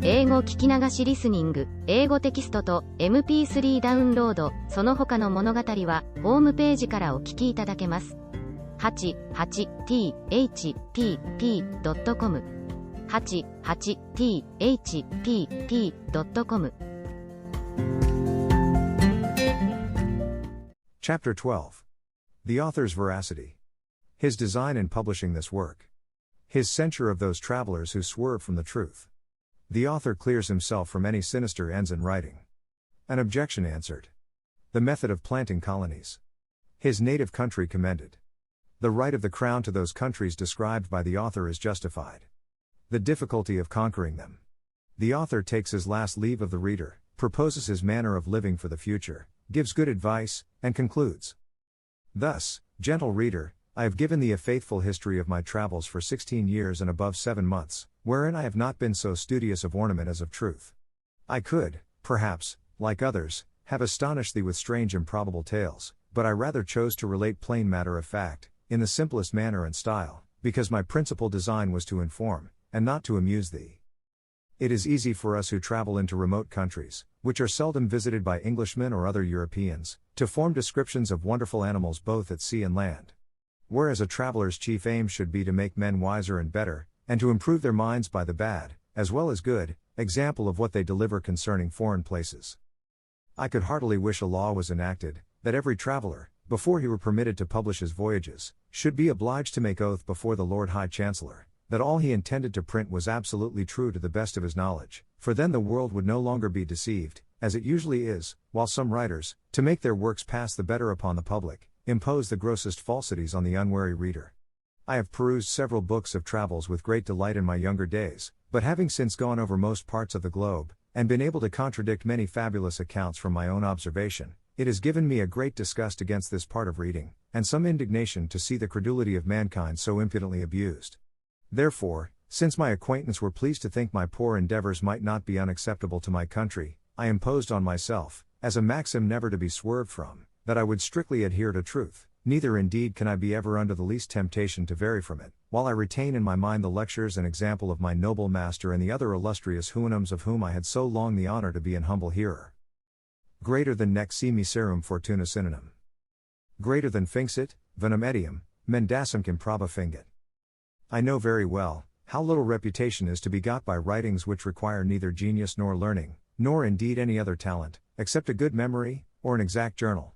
英語聞き流しリスニング、英語テキストと MP3 ダウンロード、その他の物語はホームページからお聞きいただけます。88thpp.com 88thpp.com Chapter 12. The author's veracity. His design in publishing this work. His censure of those travelers who swerve from the truth. The author clears himself from any sinister ends in writing. An objection answered. The method of planting colonies. His native country commended. The right of the crown to those countries described by the author is justified. The difficulty of conquering them. The author takes his last leave of the reader, proposes his manner of living for the future, gives good advice, and concludes. Thus, gentle reader, I have given thee a faithful history of my travels for 16 years and above 7 months, wherein I have not been so studious of ornament as of truth. I could, perhaps, like others, have astonished thee with strange improbable tales, but I rather chose to relate plain matter of fact, in the simplest manner and style, because my principal design was to inform, and not to amuse thee. It is easy for us who travel into remote countries, which are seldom visited by Englishmen or other Europeans, to form descriptions of wonderful animals both at sea and land. Whereas a traveler's chief aim should be to make men wiser and better, and to improve their minds by the bad, as well as good, example of what they deliver concerning foreign places. I could heartily wish a law was enacted, that every traveler, before he were permitted to publish his voyages, should be obliged to make oath before the Lord High Chancellor, that all he intended to print was absolutely true to the best of his knowledge, for then the world would no longer be deceived, as it usually is, while some writers, to make their works pass the better upon the public, impose the grossest falsities on the unwary reader. I have perused several books of travels with great delight in my younger days, but having since gone over most parts of the globe, and been able to contradict many fabulous accounts from my own observation, it has given me a great disgust against this part of reading, and some indignation to see the credulity of mankind so impudently abused. Therefore, since my acquaintance were pleased to think my poor endeavors might not be unacceptable to my country, I imposed on myself, as a maxim never to be swerved from, that I would strictly adhere to truth, neither indeed can I be ever under the least temptation to vary from it, while I retain in my mind the lectures and example of my noble master and the other illustrious Houyhnhnms of whom I had so long the honor to be an humble hearer. Greater than nec si miserum fortuna synonyme. Greater than finxit, venum etiam, mendacem improba fingit. I know very well, how little reputation is to be got by writings which require neither genius nor learning, nor indeed any other talent, except a good memory, or an exact journal.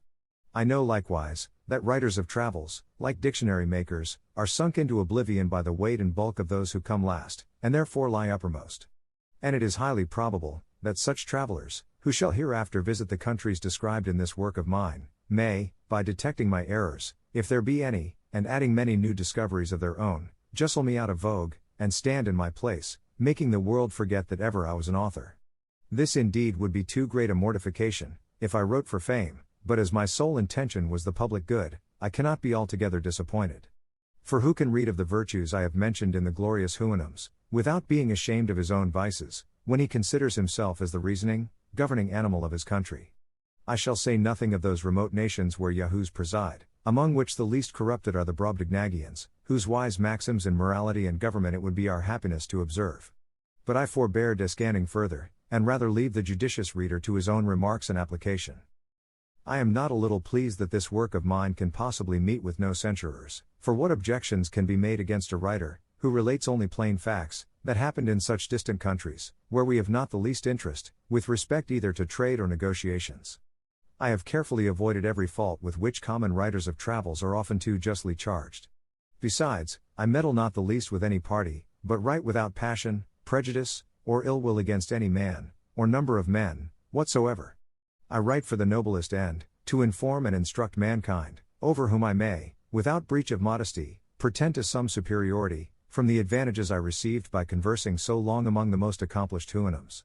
I know likewise, that writers of travels, like dictionary makers, are sunk into oblivion by the weight and bulk of those who come last, and therefore lie uppermost. And it is highly probable, that such travelers, who shall hereafter visit the countries described in this work of mine, may, by detecting my errors, if there be any, and adding many new discoveries of their own, justle me out of vogue, and stand in my place, making the world forget that ever I was an author. This indeed would be too great a mortification, if I wrote for fame, but as my sole intention was the public good, I cannot be altogether disappointed. For who can read of the virtues I have mentioned in the glorious Houyhnhnms, without being ashamed of his own vices, when he considers himself as the reasoning, governing animal of his country? I shall say nothing of those remote nations where Yahoos preside, among which the least corrupted are the Brobdingnagians, whose wise maxims in morality and government it would be our happiness to observe. But I forbear descanting further, and rather leave the judicious reader to his own remarks and application. I am not a little pleased that this work of mine can possibly meet with no censurers, for what objections can be made against a writer, who relates only plain facts, that happened in such distant countries, where we have not the least interest, with respect either to trade or negotiations? I have carefully avoided every fault with which common writers of travels are often too justly charged. Besides, I meddle not the least with any party, but write without passion, prejudice, or ill will against any man, or number of men, whatsoever. I write for the noblest end, to inform and instruct mankind, over whom I may, without breach of modesty, pretend to some superiority, from the advantages I received by conversing so long among the most accomplished Houyhnhnms.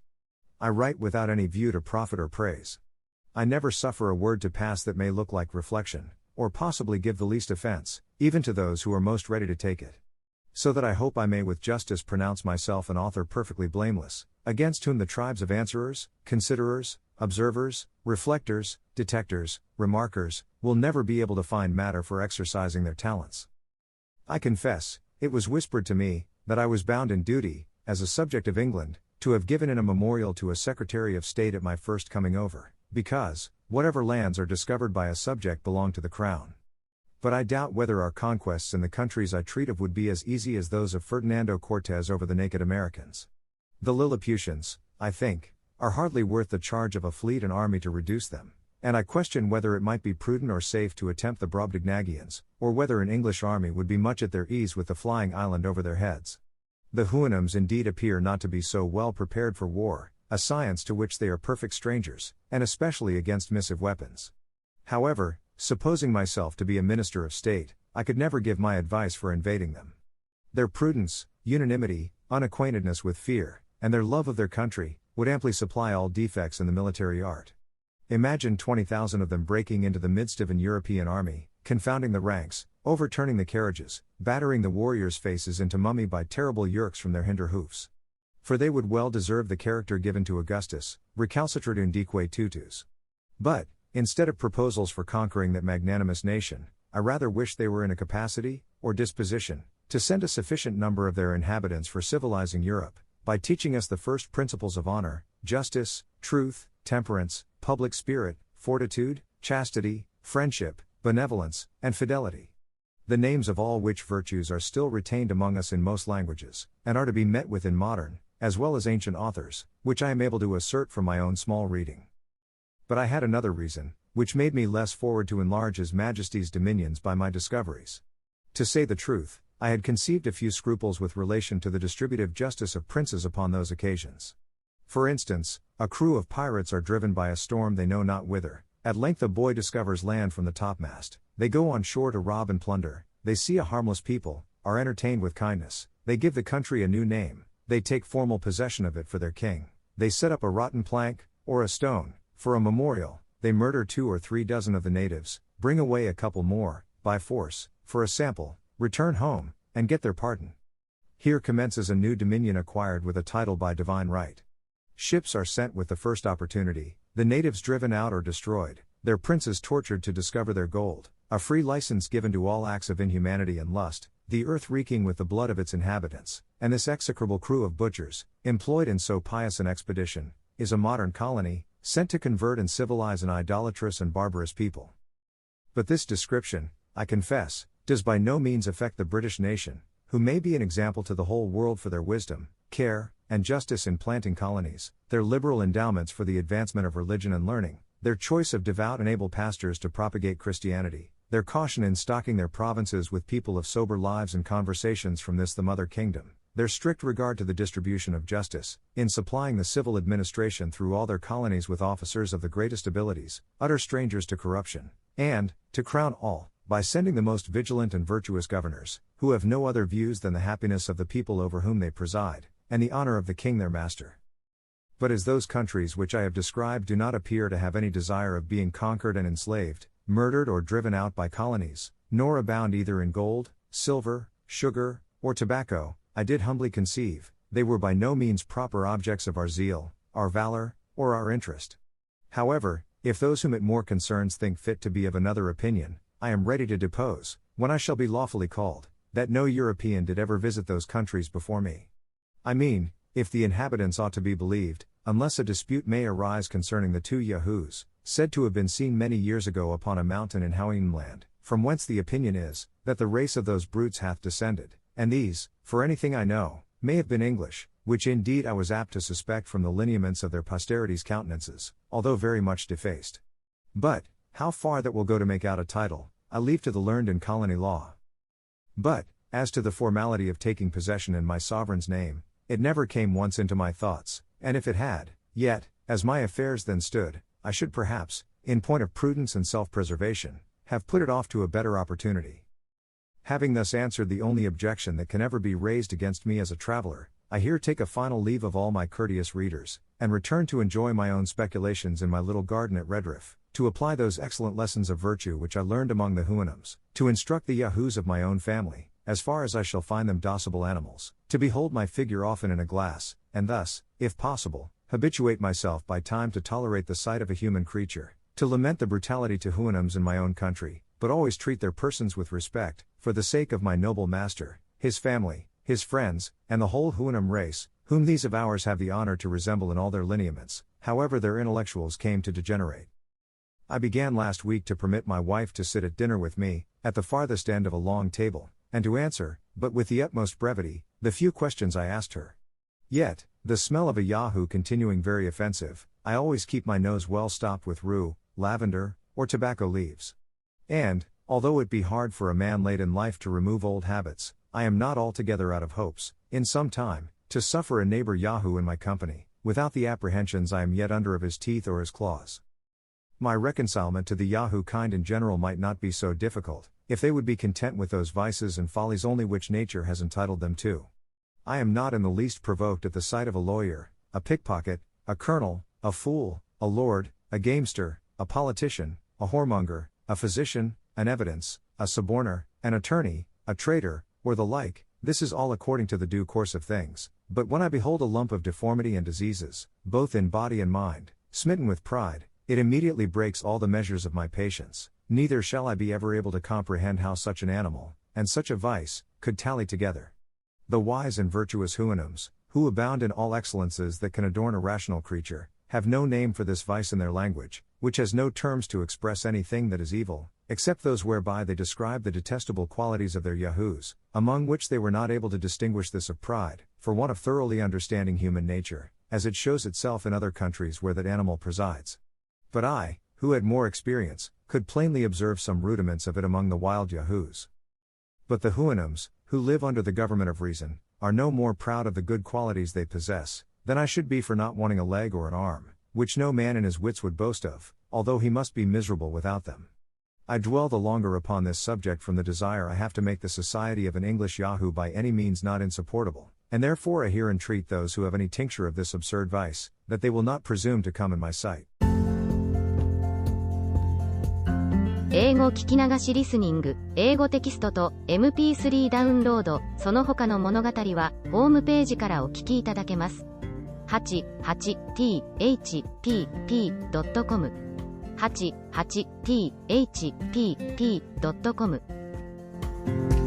I write without any view to profit or praise. I never suffer a word to pass that may look like reflection, or possibly give the least offense, even to those who are most ready to take it. So that I hope I may with justice pronounce myself an author perfectly blameless, against whom the tribes of answerers, considerers, observers, reflectors, detectors, remarkers, will never be able to find matter for exercising their talents. I confess, it was whispered to me, that I was bound in duty, as a subject of England, to have given in a memorial to a Secretary of State at my first coming over, because, whatever lands are discovered by a subject belong to the crown. But I doubt whether our conquests in the countries I treat of would be as easy as those of Ferdinando Cortés over the naked Americans. The Lilliputians, I think, are hardly worth the charge of a fleet and army to reduce them, and I question whether it might be prudent or safe to attempt the Brobdingnagians, or whether an English army would be much at their ease with the flying island over their heads. The Houyhnhnms indeed appear not to be so well prepared for war, a science to which they are perfect strangers, and especially against missive weapons. However, supposing myself to be a minister of state, I could never give my advice for invading them. Their prudence, unanimity, unacquaintedness with fear, and their love of their country, would amply supply all defects in the military art. Imagine 20,000 of them breaking into the midst of an European army, confounding the ranks, overturning the carriages, battering the warriors' faces into mummy by terrible yerks from their hinder hoofs. For they would well deserve the character given to Augustus, recalcitrant undique tutus. But, instead of proposals for conquering that magnanimous nation, I rather wish they were in a capacity, or disposition, to send a sufficient number of their inhabitants for civilizing Europe, by teaching us the first principles of honor, justice, truth, temperance, public spirit, fortitude, chastity, friendship, benevolence, and fidelity. The names of all which virtues are still retained among us in most languages, and are to be met with in modern, as well as ancient authors, which I am able to assert from my own small reading. But I had another reason, which made me less forward to enlarge His Majesty's dominions by my discoveries. To say the truth, I had conceived a few scruples with relation to the distributive justice of princes upon those occasions. For instance, a crew of pirates are driven by a storm they know not whither. At length a boy discovers land from the topmast. They go on shore to rob and plunder. They see a harmless people, are entertained with kindness. They give the country a new name. They take formal possession of it for their king. They set up a rotten plank, or a stone, for a memorial. They murder 2 or 3 dozen of the natives, bring away a couple more, by force, for a sample, return home, and get their pardon. Here commences a new dominion acquired with a title by divine right. Ships are sent with the first opportunity, the natives driven out or destroyed, their princes tortured to discover their gold, a free license given to all acts of inhumanity and lust, the earth reeking with the blood of its inhabitants, and this execrable crew of butchers, employed in so pious an expedition, is a modern colony, sent to convert and civilize an idolatrous and barbarous people. But this description, I confess, does by no means affect the British nation, who may be an example to the whole world for their wisdom, care, and justice in planting colonies, their liberal endowments for the advancement of religion and learning, their choice of devout and able pastors to propagate Christianity, their caution in stocking their provinces with people of sober lives and conversations from this the mother kingdom, their strict regard to the distribution of justice, in supplying the civil administration through all their colonies with officers of the greatest abilities, utter strangers to corruption, and, to crown all, by sending the most vigilant and virtuous governors, who have no other views than the happiness of the people over whom they preside, and the honor of the king their master. But as those countries which I have described do not appear to have any desire of being conquered and enslaved, murdered or driven out by colonies, nor abound either in gold, silver, sugar, or tobacco, I did humbly conceive, they were by no means proper objects of our zeal, our valor, or our interest. However, if those whom it more concerns think fit to be of another opinion, I am ready to depose, when I shall be lawfully called, that no European did ever visit those countries before me. I mean, if the inhabitants ought to be believed, unless a dispute may arise concerning the 2 Yahoos, said to have been seen many years ago upon a mountain in Houyhnhnmland, from whence the opinion is, that the race of those brutes hath descended, and these, for anything I know, may have been English, which indeed I was apt to suspect from the lineaments of their posterity's countenances, although very much defaced. But, how far that will go to make out a title, I leave to the learned in colony law. But, as to the formality of taking possession in my sovereign's name, it never came once into my thoughts, and if it had, yet, as my affairs then stood, I should perhaps, in point of prudence and self-preservation, have put it off to a better opportunity. Having thus answered the only objection that can ever be raised against me as a traveler, I here take a final leave of all my courteous readers, and return to enjoy my own speculations in my little garden at Redriff, to apply those excellent lessons of virtue which I learned among the Houyhnhnms, to instruct the Yahoos of my own family, as far as I shall find them docile animals, to behold my figure often in a glass, and thus, if possible, habituate myself by time to tolerate the sight of a human creature, to lament the brutality to Houyhnhnms in my own country, but always treat their persons with respect, for the sake of my noble master, his family, his friends, and the whole Houyhnhnm race, whom these of ours have the honor to resemble in all their lineaments, however their intellectuals came to degenerate. I began last week to permit my wife to sit at dinner with me, at the farthest end of a long table, and to answer, but with the utmost brevity, the few questions I asked her. Yet, the smell of a Yahoo continuing very offensive, I always keep my nose well stopped with rue, lavender, or tobacco leaves. And, although it be hard for a man late in life to remove old habits, I am not altogether out of hopes, in some time, to suffer a neighbor Yahoo in my company, without the apprehensions I am yet under of his teeth or his claws. My reconcilement to the Yahoo kind in general might not be so difficult, if they would be content with those vices and follies only which nature has entitled them to. I am not in the least provoked at the sight of a lawyer, a pickpocket, a colonel, a fool, a lord, a gamester, a politician, a whoremonger, a physician, an evidence, a suborner, an attorney, a traitor, or the like. This is all according to the due course of things, but when I behold a lump of deformity and diseases, both in body and mind, smitten with pride, it immediately breaks all the measures of my patience, neither shall I be ever able to comprehend how such an animal, and such a vice, could tally together. The wise and virtuous Houyhnhnms, who abound in all excellences that can adorn a rational creature, have no name for this vice in their language, which has no terms to express anything that is evil, except those whereby they describe the detestable qualities of their Yahoos, among which they were not able to distinguish this of pride, for want of thoroughly understanding human nature, as it shows itself in other countries where that animal presides. But I, who had more experience, could plainly observe some rudiments of it among the wild Yahoos. But the Houyhnhnms, who live under the government of reason, are no more proud of the good qualities they possess, than I should be for not wanting a leg or an arm, which no man in his wits would boast of, although he must be miserable without them. I dwell the longer upon this subject from the desire I have to make the society of an English Yahoo by any means not insupportable, and therefore I here entreat those who have any tincture of this absurd vice, that they will not presume to come in my sight. 英語聞き流しリスニング、英語テキストと MP3 ダウンロード、その他の物語は、ホームページからお聞きいただけます。88thpp.com 88thpp.com